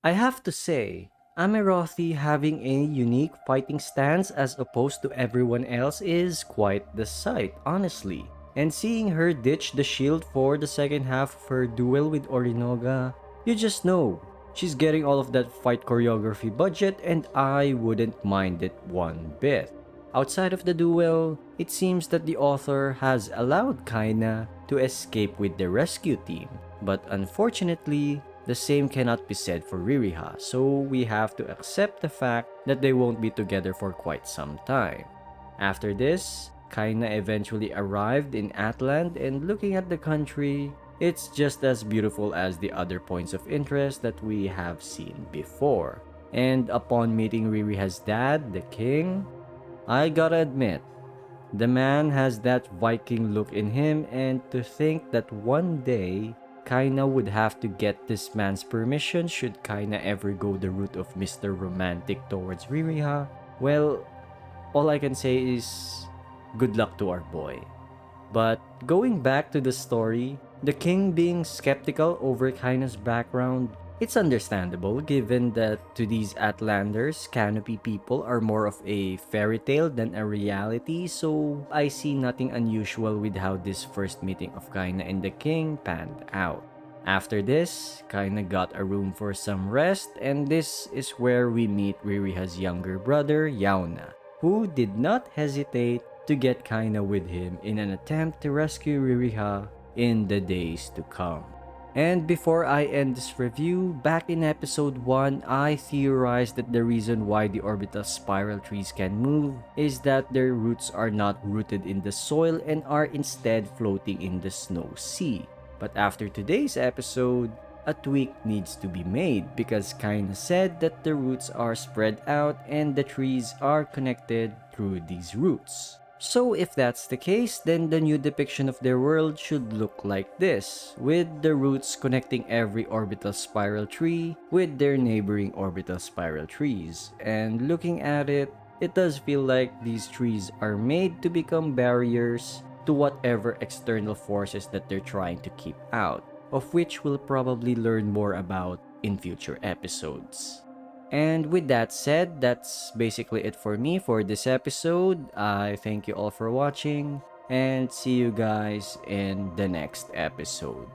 I have to say, Amerothi having a unique fighting stance as opposed to everyone else is quite the sight, honestly. And seeing her ditch the shield for the second half of her duel with Orinoga, you just know she's getting all of that fight choreography budget, and I wouldn't mind it one bit. Outside of the duel, it seems that the author has allowed Kaina to escape with the rescue team, but unfortunately, the same cannot be said for Ririha, so we have to accept the fact that they won't be together for quite some time. After this, Kaina eventually arrived in Atland, and looking at the country, it's just as beautiful as the other points of interest that we have seen before. And upon meeting Ririha's dad, the king, I gotta admit, the man has that Viking look in him, and to think that one day Kaina would have to get this man's permission should Kaina ever go the route of Mr. Romantic towards Ririha, well, all I can say is good luck to our boy. But going back to the story, the king being skeptical over Kaina's background, it's understandable given that to these Atlanders, canopy people are more of a fairy tale than a reality, so I see nothing unusual with how this first meeting of Kaina and the king panned out. After this, Kaina got a room for some rest, and this is where we meet Ririha's younger brother, Yauna, who did not hesitate to get Kaina with him in an attempt to rescue Ririha in the days to come. And before I end this review, back in episode 1, I theorized that the reason why the orbital spiral trees can move is that their roots are not rooted in the soil and are instead floating in the snow sea. But after today's episode, a tweak needs to be made because Kaina said that the roots are spread out and the trees are connected through these roots. So if that's the case, then the new depiction of their world should look like this, with the roots connecting every orbital spiral tree with their neighboring orbital spiral trees. And looking at it, it does feel like these trees are made to become barriers to whatever external forces that they're trying to keep out, of which we'll probably learn more about in future episodes. And with that said, that's basically it for me for this episode. I thank you all for watching and see you guys in the next episode.